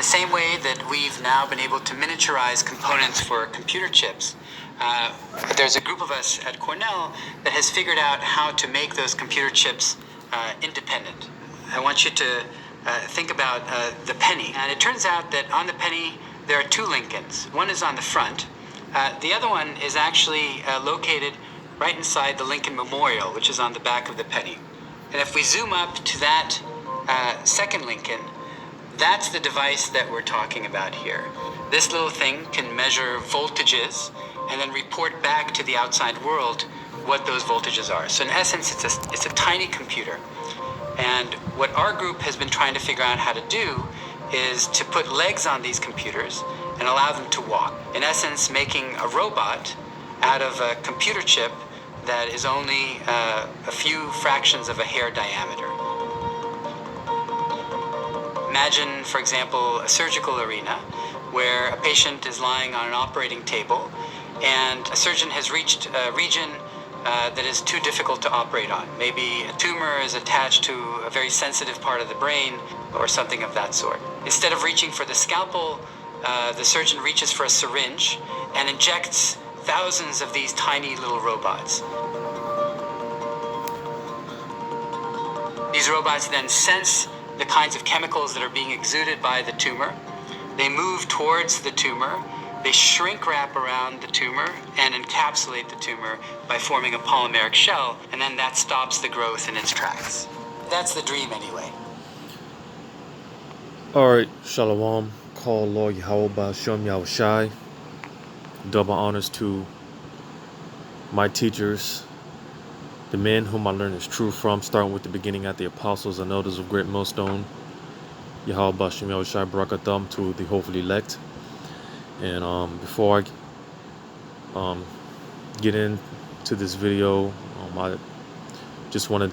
the same way that we've now been able to miniaturize components for computer chips, there's a group of us at Cornell that has figured out how to make those computer chips independent. I want you to think about the penny. And it turns out that on the penny, there are two Lincolns. One is on the front. The other one is actually located right inside the Lincoln Memorial, which is on the back of the penny. And if we zoom up to that second Lincoln, that's the device that we're talking about here. This little thing can measure voltages and then report back to the outside world what those voltages are. So in essence, it's a tiny computer. And what our group has been trying to figure out how to do is to put legs on these computers and allow them to walk. In essence, making a robot out of a computer chip that is only a few fractions of a hair diameter. Imagine, for example, a surgical arena where a patient is lying on an operating table and a surgeon has reached a region that is too difficult to operate on. Maybe a tumor is attached to a very sensitive part of the brain or something of that sort. Instead of reaching for the scalpel, the surgeon reaches for a syringe and injects thousands of these tiny little robots. These robots then sense the kinds of chemicals that are being exuded by the tumor. They move towards the tumor. They shrink wrap around the tumor and encapsulate the tumor by forming a polymeric shell, and then that stops the growth in its tracks. That's the dream anyway. Alright, Shalom. Call Lord Yahweh Ba'Shem Yahushai. Double honors to my teachers, the men whom I learned is true from, starting with the beginning at the apostles and elders of Great Millstone. Yahweh Ba'Shem Yahushai Barakatham to the hopefully elect. And before I get into this video, I just want to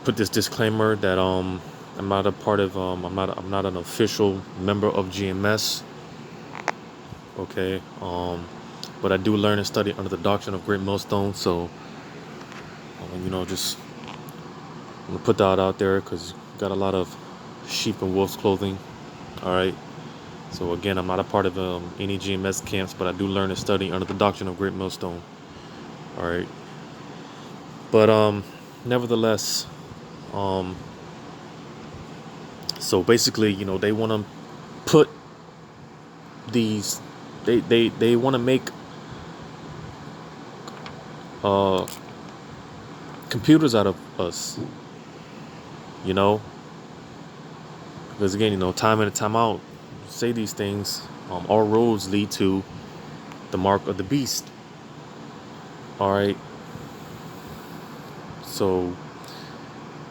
put this disclaimer that I'm not a part of I'm not an official member of GMS. Okay, but I do learn and study under the doctrine of Great Millstone. So just I'm gonna put that out there because got a lot of sheep and wolves clothing. All right. So again, I'm not a part of any GMS camps, but I do learn and study under the doctrine of Great Millstone. All right. But nevertheless, so basically, they want to put these, they want to make computers out of us, because again, time in and time out, say these things, all roads lead to the mark of the beast. All right. So,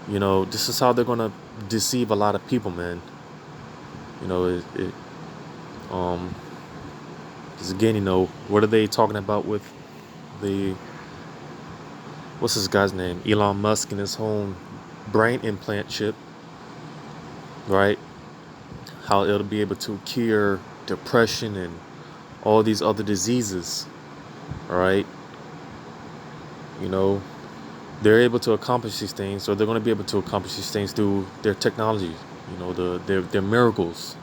this is how they're gonna deceive a lot of people, man. Because again, what are they talking about with what's this guy's name? Elon Musk and his own brain implant chip, right? How it'll be able to cure depression and all these other diseases, all right? They're able to accomplish these things, or they're going to be able to accomplish these things through their technology, their miracles,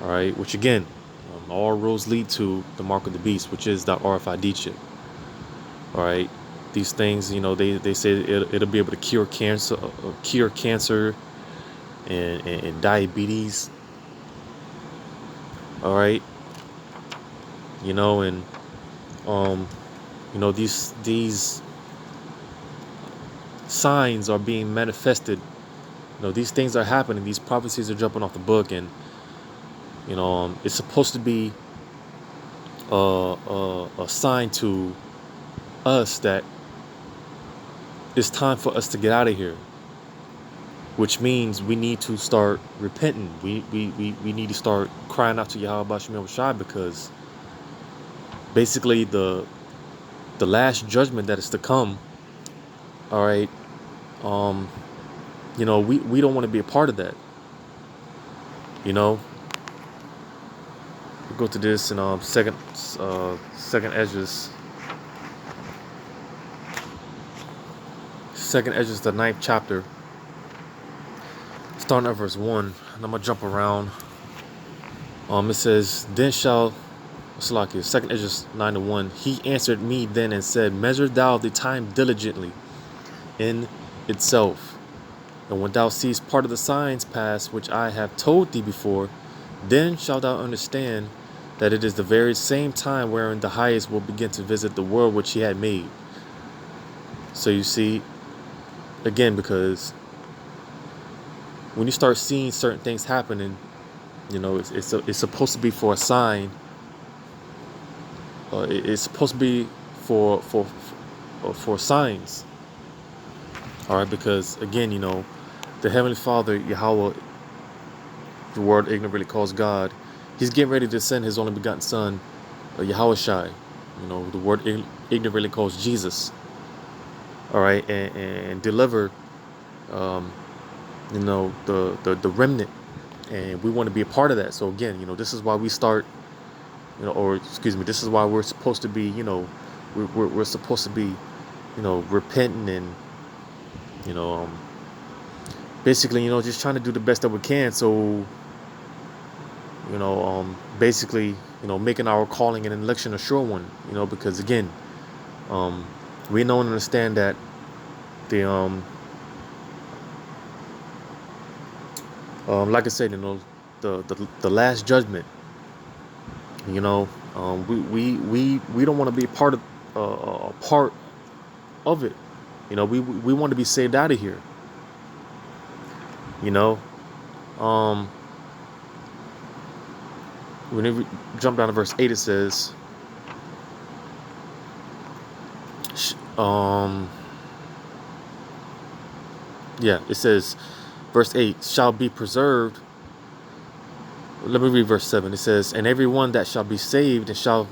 all right? Which again, all roads lead to the mark of the beast, which is the RFID chip, all right? These things, they say it'll be able to cure cancer, and diabetes. All right. These signs are being manifested. These things are happening. These prophecies are jumping off the book, and it's supposed to be a sign to us that it's time for us to get out of here. Which means we need to start repenting. We need to start crying out to Yahweh Ba'Shem Yahushai, because basically the last judgment that is to come, all right, we don't want to be a part of that. We go to this in second Esdras. Second Esdras, the 9th chapter. starting at verse 1, and I'm going to jump around. It says, then shall, Salakia, 2nd Esdras 9:1, he answered me then and said, measure thou the time diligently in itself. And when thou seest part of the signs pass, which I have told thee before, then shalt thou understand that it is the very same time wherein the highest will begin to visit the world which he had made. So you see, again, because when you start seeing certain things happening, you know, it's supposed to be for a sign. It's supposed to be for signs. All right, because again, you know, the Heavenly Father, Yahweh, the word ignorant really calls God, he's getting ready to send his only begotten son, Yahweh Shai. You know, the word ignorant really calls Jesus. All right, and deliver, you know, the remnant, and we want to be a part of that. So again, you know, this is why we start, you know, or excuse me, this is why we're supposed to be, you know, we're supposed to be, you know, repenting and, you know, basically, you know, just trying to do the best that we can. So, you know, basically, you know, making our calling and election a sure one, you know, because again, we know and understand that the, like I said, you know, the last judgment, you know, we don't want to be part of it. You know, we want to be saved out of here. You know, whenever we jump down to verse 8, it says, yeah, it says, verse 8, shall be preserved. Let me read verse 7. It says, and every one that shall be saved and shall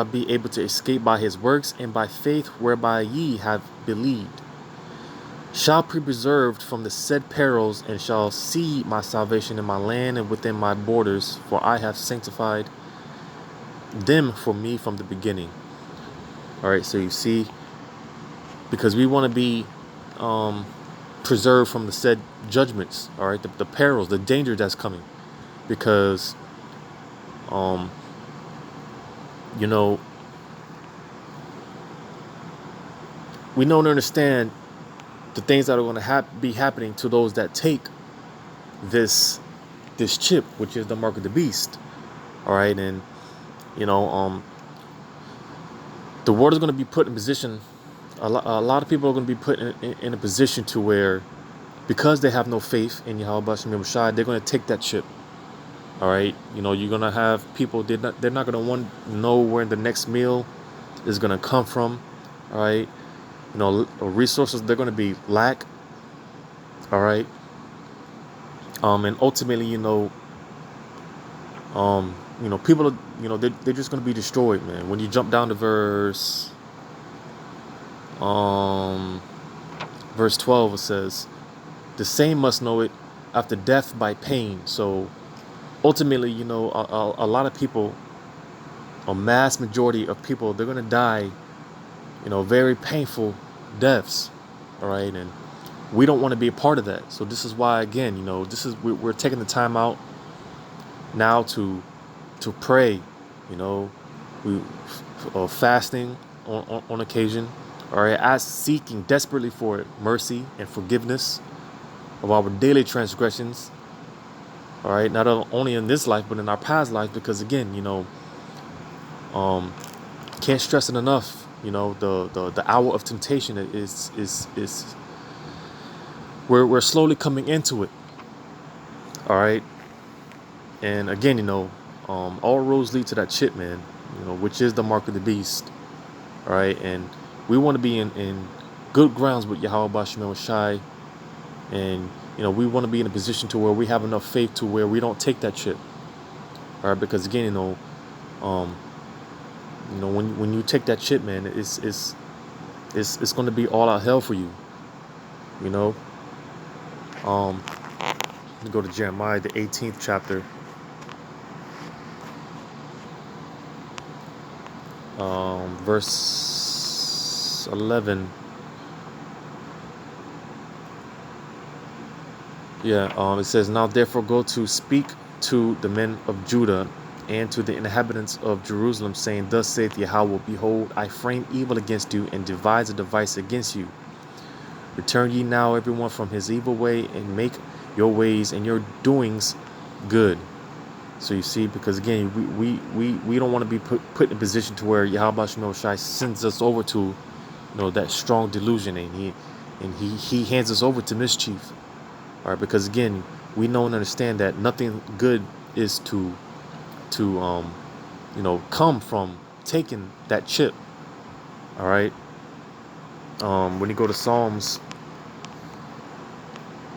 be able to escape by his works and by faith whereby ye have believed, shall be preserved from the said perils, and shall see my salvation in my land and within my borders, for I have sanctified them for me from the beginning. All right, so you see, because we want to be preserved from the said judgments, all right, the perils, the danger that's coming, because you know, we don't understand the things that are going to be happening to those that take this chip, which is the mark of the beast. All right, and you know, the world is going to be put in position. A lot of people are going to be put in a position to where, because they have no faith in Yahweh Bashem Yahushua, they're going to take that chip. All right, you know, you're going to have people, they're not going to want to know where the next meal is going to come from. All right, you know, resources, they're going to be lack. All right, and ultimately, you know, people are, you know, they're just going to be destroyed, man. When you jump down to verse 12, it says, the same must know it after death by pain. So ultimately, you know, a lot of people, a mass majority of people, they're going to die, you know, very painful deaths. All right, and we don't want to be a part of that. So this is why, again, you know, we're taking the time out now to pray. You know, we fasting on occasion. All right, seeking desperately for mercy and forgiveness of our daily transgressions. All right, not only in this life but in our past life, because again, you know, can't stress it enough. You know, the hour of temptation is we're slowly coming into it. All right, and again, you know, all roads lead to that chip, man. You know, which is the mark of the beast. All right, and we want to be in good grounds with Yahweh Bashem Yahushai, and you know, we want to be in a position to where we have enough faith to where we don't take that chip. All right, because again, you know, when you take that chip, man, it's going to be all out hell for you. You know, let me go to Jeremiah, the 18th chapter, verse 11. Yeah, it says, now therefore go to speak to the men of Judah and to the inhabitants of Jerusalem, saying, thus saith Yahweh, behold, I frame evil against you and devise a device against you. Return ye now everyone from his evil way and make your ways and your doings good. So you see, because again, we don't want to be put in a position to where Yahweh Shai sends us over to, that strong delusion, and he hands us over to mischief. All right, because again, we know and understand that nothing good is to come from taking that chip. All right. When you go to Psalms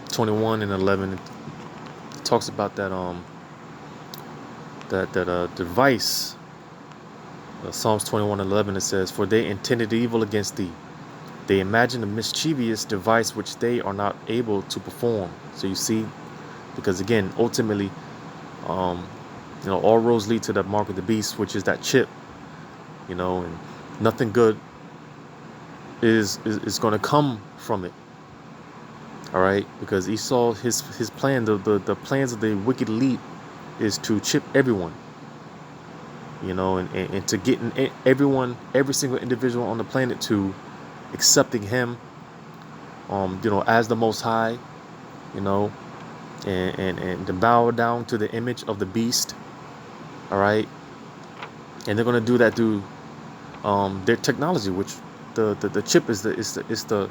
21:11, it talks about that device. Psalms 21:11, it says, for they intended evil against thee. They imagined a mischievous device which they are not able to perform. So you see, because again, ultimately, um, all roads lead to the mark of the beast, which is that chip, and nothing good is going to come from it. All right, because Esau, his plan, the plans of the wicked elite is to chip everyone, and to get everyone, every single individual on the planet to accepting him, as the Most High, and to bow down to the image of the beast. All right, and they're going to do that through their technology, which the chip is the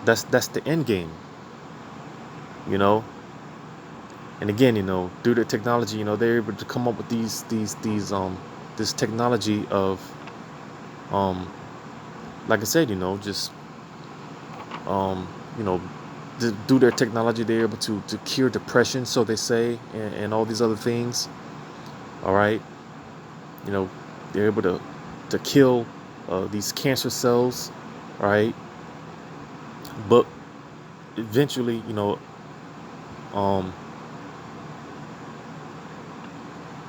that's the end game, and again, through their technology, they're able to come up with this technology of, like I said, just you know through their technology, they're able to cure depression, so they say, and all these other things. All right, they're able to kill these cancer cells. All right, but eventually, um,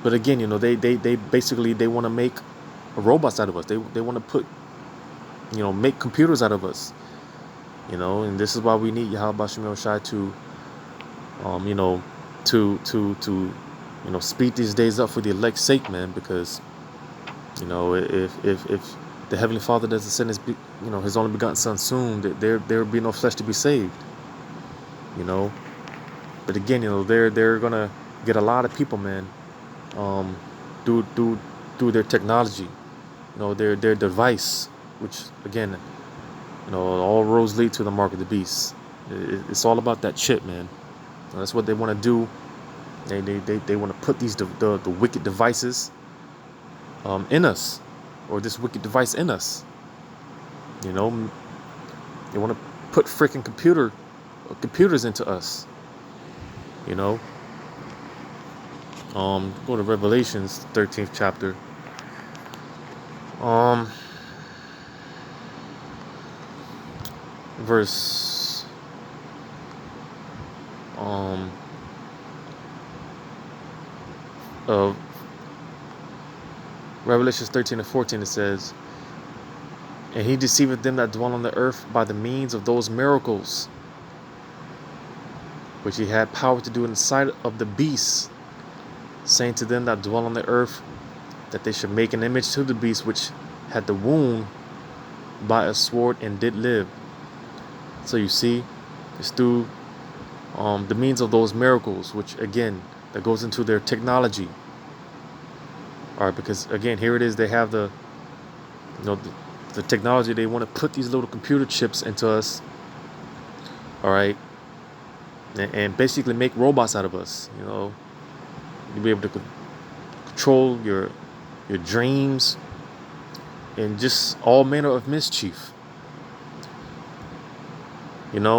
but again, they basically they want to make robots out of us. They want to put, make computers out of us. And this is why we need Yahweh Shemel Shai to, to speed these days up for the elect's sake, man. Because, if the Heavenly Father doesn't send his only begotten Son soon, that there will be no flesh to be saved. But again, they're gonna get a lot of people, man, through their technology, their device, which again, all roads lead to the mark of the beast. It's all about that chip, man. And that's what they want to do. They want to put these the wicked devices in us, or this wicked device in us. They want to put freaking computers into us. Go to Revelations 13th chapter. Verse of Revelations 13:14, it says, and he deceiveth them that dwell on the earth by the means of those miracles which he had power to do in the sight of the beast, saying to them that dwell on the earth that they should make an image to the beast which had the wound by a sword and did live. So you see, it's through the means of those miracles, which again, that goes into their technology. All right, because again, here it is, they have the technology. They want to put these little computer chips into us. All right, and basically make robots out of us. You'll be able to control your dreams and just all manner of mischief. And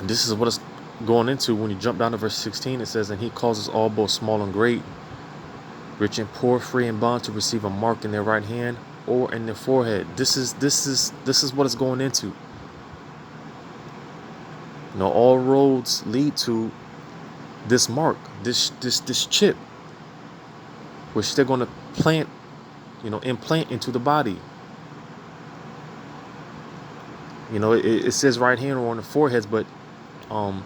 this is what it's going into when you jump down to verse 16. It says, and he causes all, both small and great, rich and poor, free and bond, to receive a mark in their right hand or in their forehead. This is what it's going into. All roads lead to this mark, this chip, which they're going to implant into the body. You know, it says right hand or on the foreheads, but um,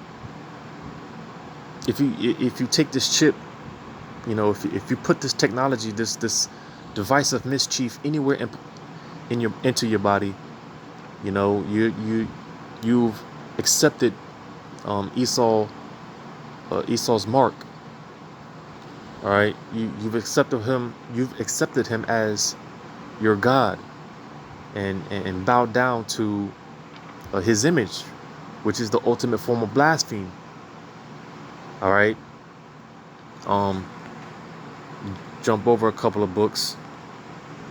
if you take this chip, you know, if you put this technology, this device of mischief anywhere into your body, you know, you've accepted Esau's mark. All right, you've accepted him. You've accepted him as your God, and bowed down to his image, which is the ultimate form of blasphemy. All right. Um, jump over a couple of books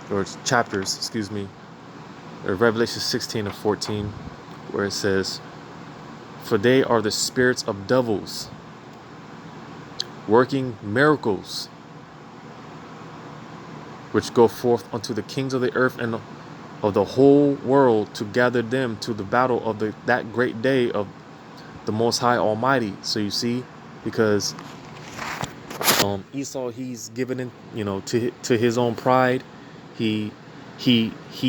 or chapters, excuse me. Revelation 16 and 14, where it says, "For they are the spirits of devils, working miracles, which go forth unto the kings of the earth and of the whole world, to gather them to the battle of that great day of the Most High Almighty." So you see, because Esau, he's given in, you know, to his own pride. He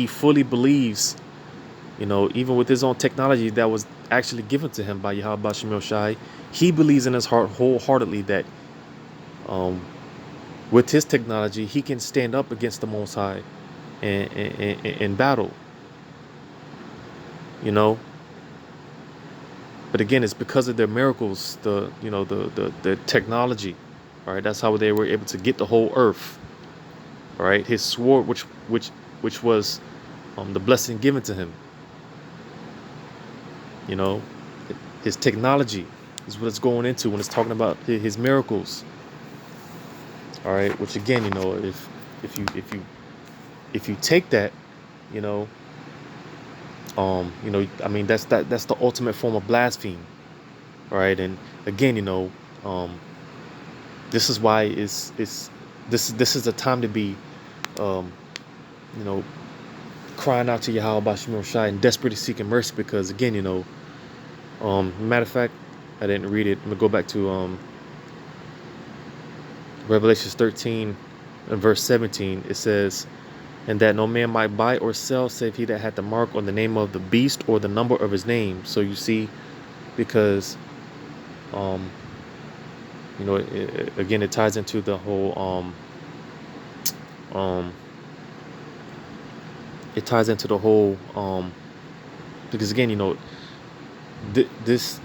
fully believes, you know, even with his own technology that was actually given to him by Yahweh Bashem Yoshai, he believes in his heart wholeheartedly that with his technology he can stand up against the Most High and in battle, you know. But again, it's because of their miracles, the technology. All right, that's how they were able to get the whole earth. All right, his sword, which was the blessing given to him. You know, his technology is what it's going into when it's talking about his miracles. All right, which again, you know, if you take that, you know, I mean, that's the ultimate form of blasphemy. All right, and again, you know, this is why this is a time to be, you know, crying out to Yahweh Bashem Shai and desperately seeking mercy, because again, you know, matter of fact, I didn't read it. I'm gonna go back to Revelations 13 and verse 17. It says, "And that no man might buy or sell save he that had the mark or the name of the beast or the number of his name." So you see, because you know, again, it ties into the whole it ties into the whole because again, you know, this,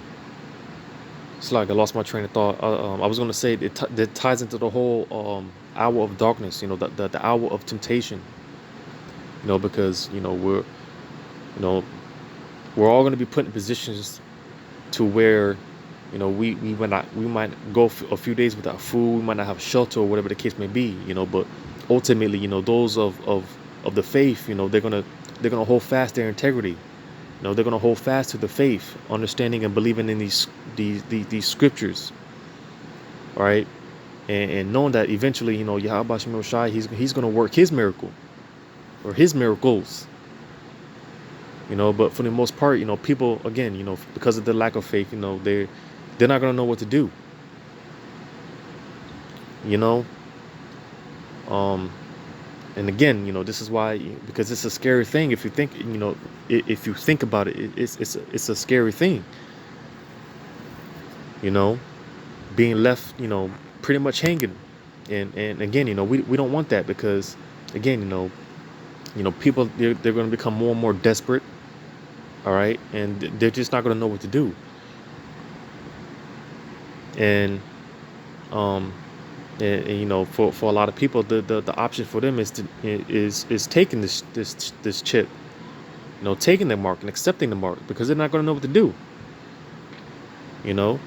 it's like I lost my train of thought. I was going to say it ties into the whole hour of darkness, you know, the hour of temptation, you know, because, you know, we're all going to be put in positions to where, you know, we might go a few days without food, we might not have shelter or whatever the case may be, you know. But ultimately, you know, those of the faith, you know, they're gonna hold fast their integrity. You know, they're gonna hold fast to the faith, understanding and believing in these scriptures. All right, and knowing that eventually, you know, Yahweh Bashem Shai, he's gonna work his miracle or his miracles. You know, but for the most part, you know, people, again, you know, because of the lack of faith, you know, they're not gonna know what to do. You know, and again, you know, this is why, because it's a scary thing. If you think, you know, if you think about it, it's a scary thing. You know, being left, you know, pretty much hanging, and again, you know, we don't want that, because again, you know, people, they're going to become more and more desperate. All right, and they're just not going to know what to do. And and you know, for a lot of people, the option for them is taking this chip, you know, taking the mark and accepting the mark, because they're not going to know what to do. You know,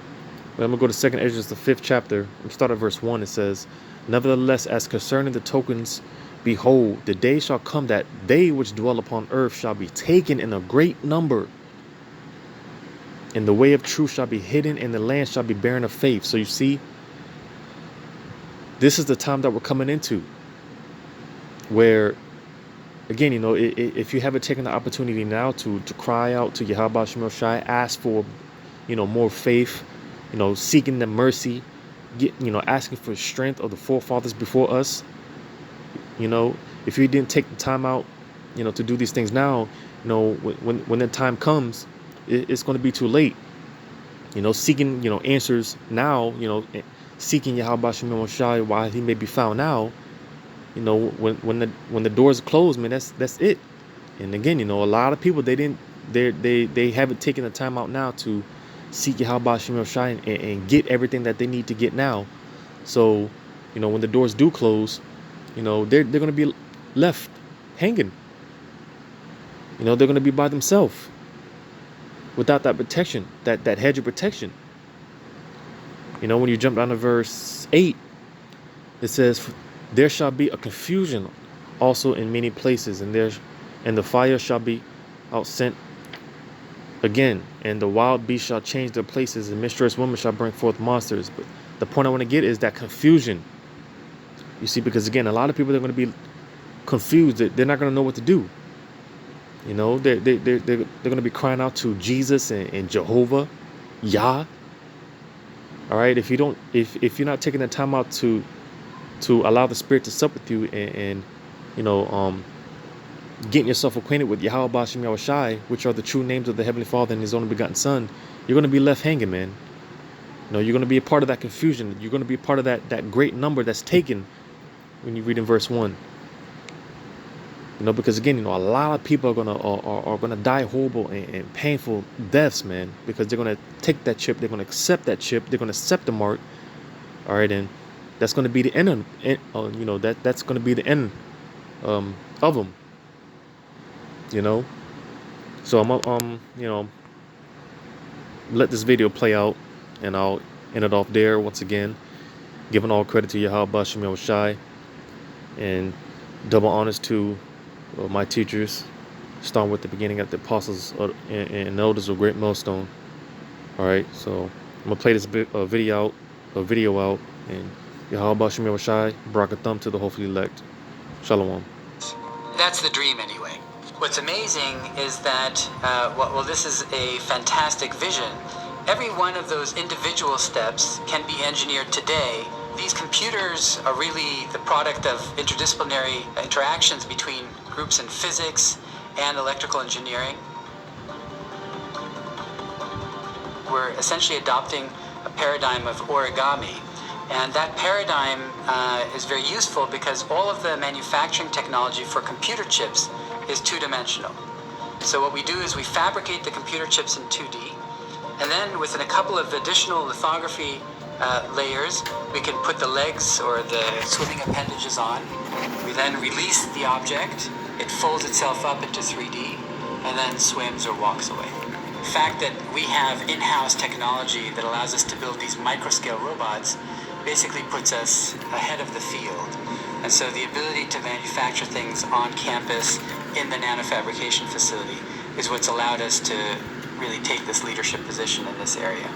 but I'm gonna go to 2nd Ezra, the 5th chapter. I'm start at verse 1. It says, "Nevertheless, as concerning the tokens, behold, the day shall come that they which dwell upon earth shall be taken in a great number, and the way of truth shall be hidden, and the land shall be barren of faith." So you see, this is the time that we're coming into, where, again, you know, if you haven't taken the opportunity now to cry out to Yahweh Bashem Shai, ask for, you know, more faith, you know, seeking the mercy, you know, asking for strength of the forefathers before us. You know, if you didn't take the time out to do these things now, when the time comes, it's going to be too late. Seeking, answers now, seeking Yahweh Shem Shai while he may be found now, when the doors close, man, that's it. And again, a lot of people, they haven't taken the time out now to seek Yahweh Shem Shai and get everything that they need to get now. So, when the doors do close, they're going to be left hanging. They're going to be by themselves without that protection, that hedge of protection. When you jump down to verse 8, it says, there shall be a confusion also in many places, and the fire shall be outsent again, and the wild beasts shall change their places, and mischievous women shall bring forth monsters. But the point I want to get is that confusion. You see, because again, a lot of people are going to be confused. They're not going to know what to do. They're going to be crying out to Jesus and Jehovah, Yah. All right, if you're not taking the time out to allow the Spirit to sup with you and getting yourself acquainted with Yahweh Shem Yahweh Shai, which are the true names of the Heavenly Father and His only begotten Son, you're going to be left hanging, man. You're going to be a part of that confusion. You're going to be a part of that great number that's taken when you read in verse 1. Because again, a lot of people are gonna die horrible and painful deaths, man, because they're gonna take that chip, they're gonna accept that chip, they're gonna accept the mark. All right, and that's gonna be the end. That's gonna be the end of them. So I'm let this video play out, and I'll end it off there once again, giving all credit to Yahweh Shem Yahweh Shai, and double honors to my teachers, starting with the beginning at the apostles and elders of Great Millstone. All right, so I'm gonna play this video out, and Yahweh Shem Yahweh Shai, Barakatham to the hopefully elect. Shalom. That's the dream, anyway. What's amazing is that, this is a fantastic vision. Every one of those individual steps can be engineered today. These computers are really the product of interdisciplinary interactions between groups in physics and electrical engineering. We're essentially adopting a paradigm of origami. And that paradigm is very useful because all of the manufacturing technology for computer chips is two-dimensional. So what we do is we fabricate the computer chips in 2D, and then within a couple of additional lithography layers, we can put the legs or the swimming appendages on. We then release the object, it folds itself up into 3D, and then swims or walks away. The fact that we have in-house technology that allows us to build these microscale robots basically puts us ahead of the field. And so the ability to manufacture things on campus in the nanofabrication facility is what's allowed us to really take this leadership position in this area.